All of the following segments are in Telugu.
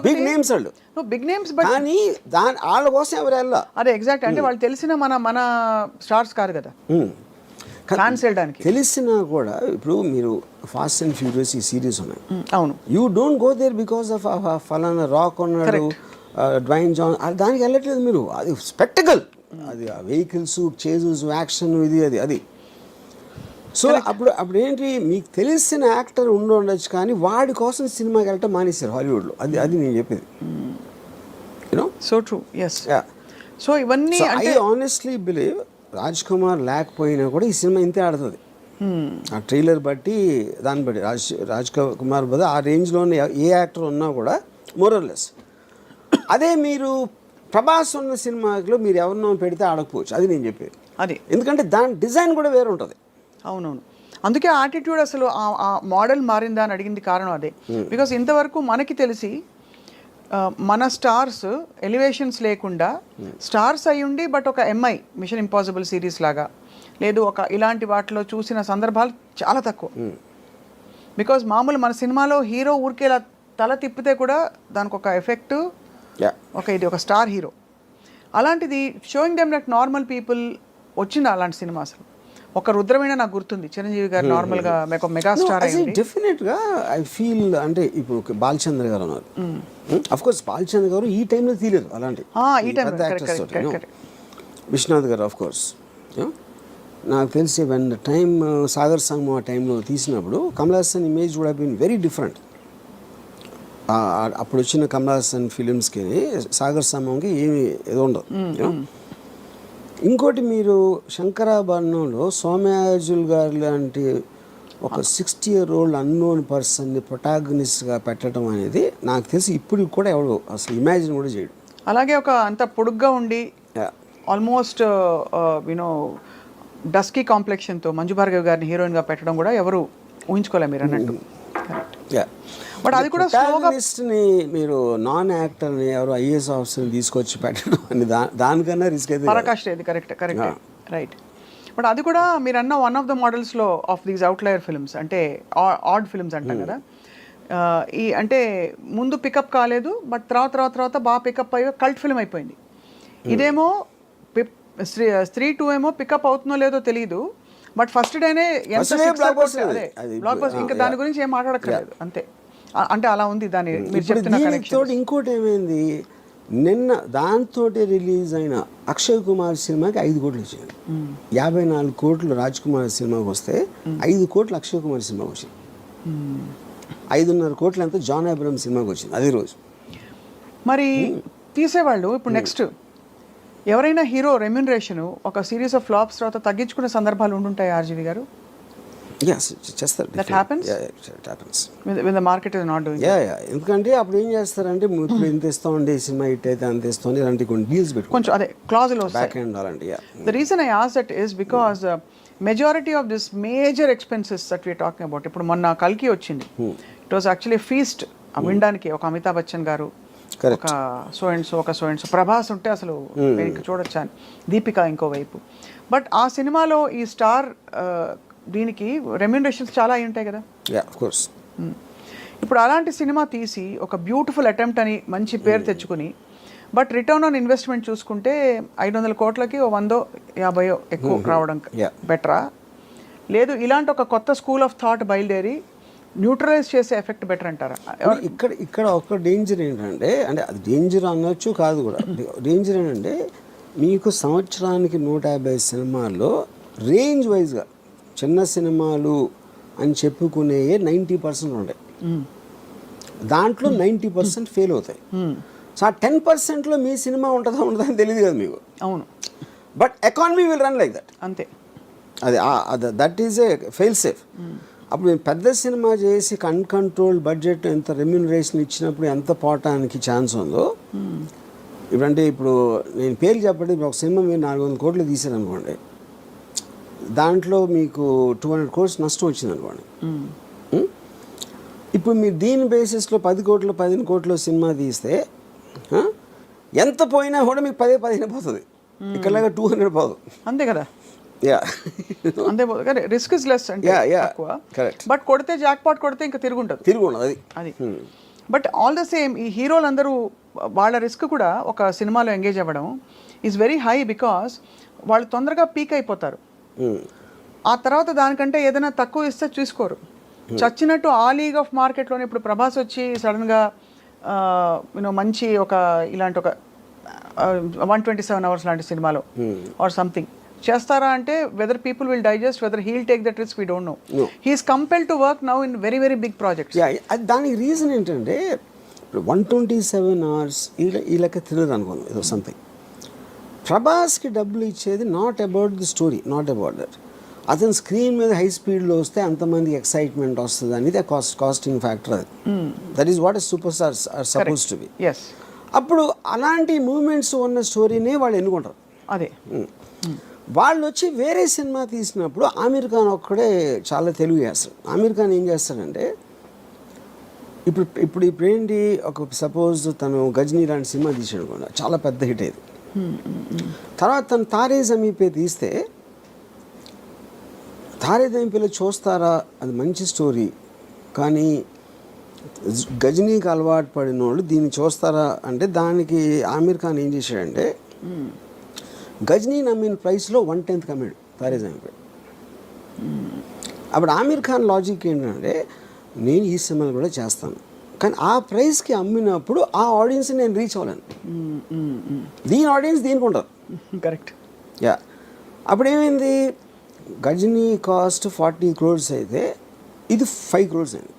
బిగ్ నేమ్స్ వాళ్ళు, బిగ్ నేమ్స్, కానీ వాళ్ళ కోసం ఎవరు వెళ్ళా. అదే ఎగ్జాక్ట్, అంటే వాళ్ళు తెలిసిన మన స్టార్స్ కాదు కదా ఫ్యాన్స్ వెళ్ళడానికి. తెలిసినా కూడా ఇప్పుడు మీరు ఫాస్ట్ అండ్ ఫ్యూరియస్ ఈ సిరీస్ ఉన్నాయి, అవును, you don't go there because of ఫలానా రాక్ ఉన్నాడు, డ్వైన్ జాన్, దానికి వెళ్ళట్లేదు మీరు. అది స్పెక్టకల్, అది వెహికల్స్, చేజెస్, యాక్షన్, అది. సో అప్పుడు ఏంటి, మీకు తెలిసిన యాక్టర్ ఉండొచ్చు కానీ వాడి కోసం సినిమాకి వెళ్ళటం మానేశారు హాలీవుడ్లో. అది నేను చెప్పేది. You know, so true, yes. So ఇవన్నీ I honestly believe Raj Kumar లేకపోయినా కూడా ఈ సినిమా ఇంతే ఆడుతుంది. ఆ ట్రైలర్ బట్టి, దాన్ని బట్టి రాజ్ కుమార్ బదులు ఆ రేంజ్లోనే ఏ యాక్టర్ ఉన్నా కూడా మోరల్లెస్. అదే మీరు ప్రభాస్ ఉన్న సినిమాలో మీరు ఎవరినో పెడితే ఆడకపోవచ్చు, అది నేను చెప్పేది. అది ఎందుకంటే దాని డిజైన్ కూడా వేరే ఉంటుంది. అవునవును, అందుకే ఆటిట్యూడ్ అసలు ఆ మోడల్ మారిందా అని అడిగింది కారణం అదే. బికాస్ ఇంతవరకు మనకి తెలిసి మన స్టార్స్ ఎలివేషన్స్ లేకుండా స్టార్స్ అయి ఉండి బట్ ఒక ఎంఐ మిషన్ ఇంపాసిబుల్ సిరీస్ లాగా లేదు ఒక ఇలాంటి వాటిలో చూసిన సందర్భాలు చాలా తక్కువ. బికాజ్ మామూలు మన సినిమాలో హీరో ఊరికేలా తల తిప్పితే కూడా దానికి ఒక ఎఫెక్ట్, ఇది ఒక స్టార్ హీరో. అలాంటిది showing them like normal people వచ్చింది అలాంటి సినిమా. అసలు ఒక రుద్రమైన నాకు గుర్తుంది, చిరంజీవి గారు నార్మల్గా మెగా స్టార్ అయ్యింది. డెఫినెట్గా ఐ ఫీల్, అంటే ఇప్పుడు బాలచంద్ర గారు ఉన్నారు, అఫ్ కోర్స్ బాలచంద్ర గారు ఈ టైంలో తీయలేరు అలాంటి విశ్వనాథ్ గారు, ఆఫ్ కోర్స్. నాకు తెలిసి వెన్ ద టైమ్ సాగర్ సంగమం ఆ టైంలో తీసినప్పుడు Kamal Haasan image would have been very different. అప్పుడు వచ్చిన కమల్ హాసన్ ఫిలిమ్స్కి సాగర్ సంగమంకి ఏమి ఏదో ఉండదు. ఇంకోటి, మీరు శంకరాభరణంలో సోమయాజుల్ గారు లాంటి ఒక 60-year-old అన్నోన్ పర్సన్ని ప్రొటాగనిస్ట్గా పెట్టడం అనేది నాకు తెలిసి ఇప్పుడు కూడా ఎవరు అసలు ఇమాజిన్ కూడా చేయడు. అలాగే ఒక అంత పొడుగ్గా ఉండి ఆల్మోస్ట్ యూనో డస్కీ కాంప్లెక్షన్తో మంజు భార్గవ్ గారిని హీరోయిన్గా పెట్టడం కూడా ఎవరు ఊహించుకోలే మీరు అన్నట్టు. బట్ అది కూడా ప్రొటాగనిస్ట్ని మీరు నాన్ యాక్టర్ని ఎవరు ఐఏఎస్ ఆఫీసర్ని తీసుకొచ్చి పెట్టడం అని దానికన్నా రిస్క్ అయితే పరాకాష్ట. ఇది కరెక్ట్ రైట్. బట్ అది కూడా మీరు అన్న వన్ ఆఫ్ ద మోడల్స్లో ఆఫ్ దీస్ అవుట్లయర్ ఫిల్మ్స్, అంటే ఆడ్ ఫిల్మ్స్ అంటాం కదా. ఈ అంటే ముందు పికప్ కాలేదు, బట్ తర్వాత బాగా పికప్ అయ్యి కల్ట్ ఫిల్మ్ అయిపోయింది. ఇదేమో స్త్రీ 2 ఏమో పికప్ అవుతుందో లేదో తెలియదు, బట్ ఫస్ట్ డేనే బ్లాక్ బస్టర్. ఇంకా దాని గురించి ఏం మాట్లాడక్కర్లేదు, అంతే. అంటే అలా ఉంది దాని మీరు చెప్తున్న కనెక్షన్. ఇంకోటి ఏమైంది, నిన్న దాంతో రిలీజ్ అయిన అక్షయ్ కుమార్ సినిమాకి 5 కోట్లు వచ్చింది. 54 కోట్లు రాజ్ కుమార్ సినిమాకి వస్తే 5 కోట్లు అక్షయ్ కుమార్ సినిమాకి వచ్చింది. 5.5 కోట్లు అంతా జాన్ అబ్రహం సినిమాకి వచ్చింది అదే రోజు. మరి తీసేవాళ్ళు ఇప్పుడు నెక్స్ట్ ఎవరైనా హీరో రెమ్యూనరేషన్ ఒక సిరీస్ ఆఫ్ ఫ్లాప్స్ తర్వాత తగ్గించుకునే సందర్భాలు ఉండుంటాయి ఆర్జీవి గారు? చేస్తారు. That happens? Yeah, it happens. When the market is not doing that. ఎందుకంటే అప్పుడు ఏం చేస్తారంటే ఇప్పుడు ఇంత ఇస్తామండి సినిమా హిట్ అయితే అంత ఇస్తామని ఇలాంటి కొన్ని డీల్స్ పెట్టుకుంటారు, కొంచెం అదే క్లాజులు బ్యాక్ ఎండ్ అలాంటి. The reason I asked that is because majority of this major expenses that we are talking about, ఇప్పుడు మొన్న కల్కి వచ్చింది, it was actually a feast. వినడానికి ఒక అమితాబ్ బచ్చన్ గారు, ఒక సో అండ్ సో ప్రభాస్ ఉంటే అసలు చూడొచ్చా అని, దీపిక ఇంకోవైపు. బట్ ఆ సినిమాలో ఈ స్టార్ దీనికి రెమ్యూనరేషన్స్ చాలా అయి ఉంటాయి కదా. ఇప్పుడు అలాంటి సినిమా తీసి ఒక బ్యూటిఫుల్ అటెంప్ట్ అని మంచి పేరు తెచ్చుకుని, బట్ రిటర్న్ ఆన్ ఇన్వెస్ట్మెంట్ చూసుకుంటే 500 కోట్లకి 100-50 ఎక్కువ రావడం బెటరా, లేదు ఇలాంటి ఒక కొత్త స్కూల్ ఆఫ్ థాట్ బయలుదేరి న్యూట్రలైజ్ చేసే ఎఫెక్ట్ బెటర్ అంటారా? ఇక్కడ ఒక డేంజర్ ఏంటంటే, అంటే అది డేంజర్ అనొచ్చు కాదు కూడా, డేంజర్ ఏంటంటే మీకు సంవత్సరానికి 150 సినిమాల్లో రేంజ్ వైజ్గా చిన్న సినిమాలు అని చెప్పుకునే 90% ఉంటాయి, దాంట్లో 90% ఫెయిల్ అవుతాయి. సో ఆ 10%లో మీ సినిమా ఉంటుందా అని తెలియదు కదా మీకు. అవును, but economy will run like that, అంతే. అది that is a fail safe. అప్పుడు మేము పెద్ద సినిమా చేసి అన్కంట్రోల్డ్ బడ్జెట్ ఎంత రెమ్యూనరేషన్ ఇచ్చినప్పుడు ఎంత పోవటానికి ఛాన్స్ ఉందో. ఇప్పుడంటే ఇప్పుడు నేను పేరు చెప్పండి, ఇప్పుడు ఒక సినిమా మీరు 400 కోట్లు తీసారనుకోండి, దాంట్లో మీకు 200 crores నష్టం వచ్చింది అనుకోండి. ఇప్పుడు మీరు దీని బేసిస్లో 10 కోట్లు 15 కోట్లు సినిమా తీస్తే ఎంత పోయినా కూడా మీకు 10-15 పోతుంది, ఇక్కడలాగా 200 పోదు, అంతే కదా. అంతే, రిస్క్ ఇస్ లెస్ అంటే తక్కువ, బట్ కొడితే జాక్ పాట్ కొడితే ఇంకా తిరుగుంటుంది అది. బట్ ఆల్ ద సేమ్ ఈ హీరోలు అందరూ వాళ్ళ రిస్క్ కూడా ఒక సినిమాలో ఎంగేజ్ అవ్వడం ఈజ్ వెరీ హై బికాస్ వాళ్ళు తొందరగా పీక్ అయిపోతారు. ఆ తర్వాత దానికంటే ఏదైనా తక్కువ ఇస్తే చూసుకోరు. చచ్చినట్టు ఆ లీగ్ ఆఫ్ మార్కెట్లోనే ఇప్పుడు ప్రభాస్ వచ్చి సడన్గా యూనో మంచి ఒక ఇలాంటి ఒక 127 hours లాంటి సినిమాలో ఆర్ సంథింగ్ చేస్తారా అంటే whether people will digest, whether he'll take that risk we don't know. He's compelled to work now in very very big projects. దానికి రీజన్ ఏంటంటే 127 hours ఈ లెక్క థ్రిల్లర్ అనుకోండి ఏదో సంథింగ్. ప్రభాస్కి డబ్బులు ఇచ్చేది not about the story, not about that. అతను స్క్రీన్ మీద హై స్పీడ్లో వస్తే అంతమంది ఎక్సైట్మెంట్ వస్తుంది అనేది కాస్టింగ్ ఫ్యాక్టర్. అది that is what super stars are suppose to be. అప్పుడు అలాంటి మూమెంట్స్ ఉన్న స్టోరీనే వాళ్ళు ఎన్నుకుంటారు. అదే వాళ్ళు వచ్చి వేరే సినిమా తీసినప్పుడు ఆమీర్ ఖాన్ ఒక్కడే చాలా తెలుగు చేస్తాడు. ఆమీర్ ఖాన్ ఏం చేస్తాడంటే ఇప్పుడు ఏంటి, ఒక సపోజ్ తను గజ్నీ లాంటి సినిమా తీసాడు కూడా చాలా పెద్ద హిట్ అయ్యేది. తర్వాత తను తారే జమీన్ పే తీస్తే తారే జమీన్ పేలో చూస్తారా, అది మంచి స్టోరీ, కానీ గజనీకి అలవాటు పడిన వాళ్ళు దీన్ని చూస్తారా అంటే దానికి ఆమీర్ ఖాన్ ఏం చేశాడంటే గజనీ నమ్మిన ప్రైస్లో 1/10 కమ్మాడు తారే జమీన్ పే. అప్పుడు ఆమీర్ ఖాన్ లాజిక్ ఏంటంటే నేను ఈ సినిమాలు కూడా చేస్తాను, కానీ ఆ ప్రైస్కి అమ్మినప్పుడు ఆ ఆడియన్స్ నేను రీచ్ అవ్వలేను. దీని ఆడియన్స్ దీనికి ఉండదు. కరెక్ట్. యా, అప్పుడు ఏమైంది, గజనీ కాస్ట్ 40 crores అయితే ఇది 5 crores అయింది.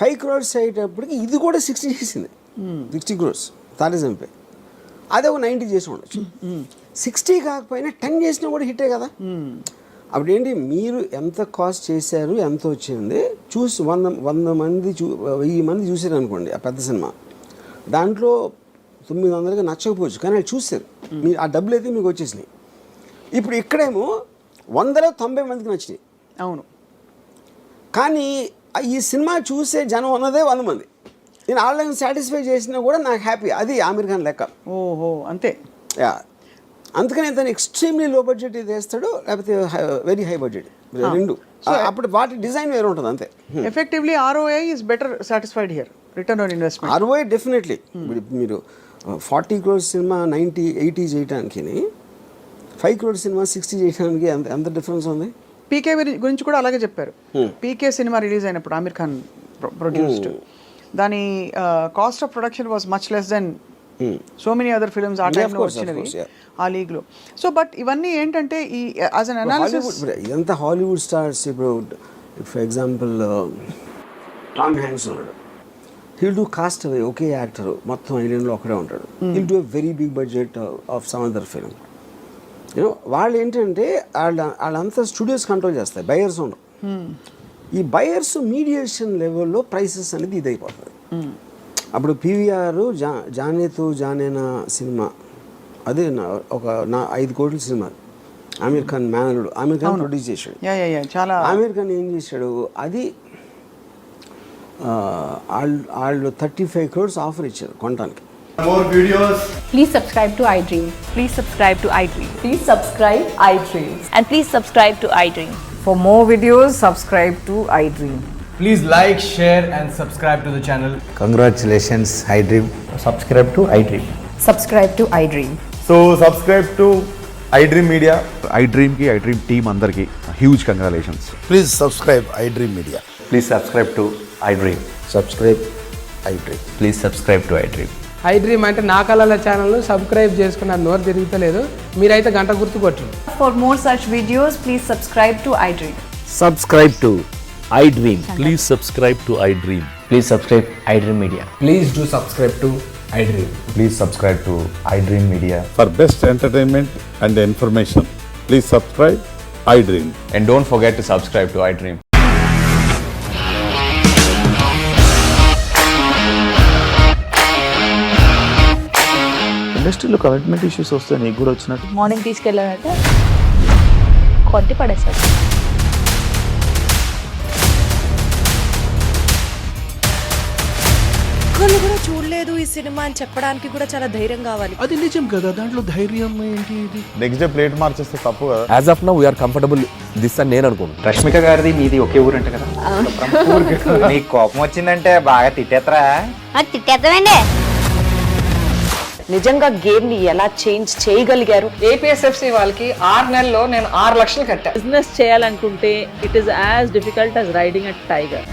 5 crores అయ్యేటప్పటికి ఇది కూడా 60 చేసింది. 60 crores తారే జమీన్ పే. అదే ఒక 90 చేసి ఉండొచ్చు. 60 కాకపోయినా 10 చేసినా కూడా హిట్టే కదా. అప్పుడు ఏంటి, మీరు ఎంత కాస్ట్ చేశారు, ఎంత వచ్చింది చూసి 100 మంది 1000 మంది చూసారు అనుకోండి ఆ పెద్ద సినిమా, దాంట్లో 900కి నచ్చకపోవచ్చు, కానీ వాళ్ళు చూసారు, మీరు ఆ డబ్బులు అయితే మీకు వచ్చేసినాయి. ఇప్పుడు ఇక్కడేమో 100లో 90 మందికి నచ్చినాయి. అవును, కానీ ఈ సినిమా చూసే జనం ఉన్నదే 100 మంది. నేను వాళ్ళని సాటిస్ఫై చేసినా కూడా నాకు హ్యాపీ. అది ఆమీర్ ఖాన్ లెక్క. ఓహో, అంతే. యా, అందుకని తను ఎక్స్ట్రీమ్లీ లో బడ్జెట్ ఇది వేస్తాడు, లేకపోతే వెరీ హై బడ్జెట్, రెండు. అప్పుడు వాటి డిజైన్ వేరే ఉంటుంది అంతే. Effectively ROI is better satisfied here, return on investment. ROI definitely. మీరు 40 crores సినిమా 90-80 చేయడానికి, 5 crores సినిమా 60 చేయడానికి ఎంత డిఫరెన్స్ ఉంది. పీకే గురించి కూడా అలాగే చెప్పారు. పీకే సినిమా రిలీజ్ అయినప్పుడు ఆమీర్ ఖాన్ ప్రొడ్యూస్డ్, దాని cost of production was much less than so many other films ఆ టైంలో వచ్చినవి ఆ లీగ్లో. సో బట్ ఇవన్నీ ఏంటంటే ఈ యాజ్ అన్ అనాలిసిస్ ఇదంతా హాలీవుడ్ స్టార్స్. ఇప్పుడు ఫర్ ఎగ్జాంపుల్ టామ్ హ్యాంక్స్ ఉన్నాడు, హీల్ డూ కాస్ట్ అవే, ఒకే యాక్టర్ మొత్తం ఐలాండ్లో ఒకడే ఉంటాడు. He'll do a very big budget of some other film. You know వాళ్ళు ఏంటంటే వాళ్ళంతా స్టూడియోస్ కంట్రోల్ చేస్తాయి, బయర్స్ ఉండవు. ఈ బయర్స్ మీడియేషన్ లెవెల్లో ప్రైసెస్ అనేది ఇది అయిపోతుంది. అప్పుడు PVR జానేతో జానేనా సినిమా, అదే ఒక 5 కోట్ల సినిమా, ఆమీర్ ఖాన్ మేనలుడు, ఆమీర్ ఖాన్ ప్రొడ్యూస్ చేశాడు. చాలా ఆమీర్ ఖాన్ ఏం చేశాడు, అది వాళ్ళు 35 crores ఆఫర్ ఇచ్చారు కొనడానికి. More videos. Please subscribe to iDream. Please subscribe to iDream. Please subscribe iDream. And please subscribe to iDream. For more videos, subscribe to iDream. Please like, share, and subscribe to the channel. Congratulations, iDream. Subscribe to iDream. Subscribe to iDream. So subscribe to iDream Media. iDream ki iDream team andarki huge congratulations. Please subscribe iDream Media. Please subscribe to iDream. Subscribe iDream. Please subscribe to iDream. iDream అంటే నా కళల ఛానల్ను సబ్స్క్రైబ్ చేసుకున్న నోరు తిరుగుతలేదు, మీరైతే గంట గుర్తు కొట్టండి. For more such videos, please subscribe to iDream. Subscribe to iDream. Please subscribe to iDream. Please subscribe iDream Media. Please do subscribe to iDream. Please subscribe to iDream Media. For best entertainment and information, please subscribe iDream. And don't forget to subscribe to iDream. ఇండస్ట్రీలో కమిట్మెంట్ ఇష్యూస్ వస్తే నీకు కూడా వచ్చినట్టు మార్నింగ్ తీసుకెళ్ళాలంటే కొట్టి పడేసాడు. ఒక్కళ్ళు కూడా చూడలేదు ఈ సినిమా అని చెప్పడానికి కూడా చాలా ధైర్యం కావాలి. అది నిజం కదా, దాంట్లో ధైర్యం ఏంటి? ఇది నెక్స్ట్ డే ప్లేట్ మార్చేస్తే తప్పు కదా. As of now we're comfortable this అని నేను అనుకుంటున్నాను. రష్మిక గారిది మీది ఒకే ఊరంట కదా. నీకు కోపం వచ్చిందంటే బాగా తిట్టేత్తరా? తిట్టేద్దామండి. నిజంగా గేమ్ ని ఎలా చేంజ్ చేయగలిగారు? ఏపీఎస్ఎఫ్సి వాళ్ళకి 6 నెలల్లో నేను 6 లక్షలు కట్టా. బిజినెస్ చేయాలనుకుంటే it is as difficult as riding a tiger.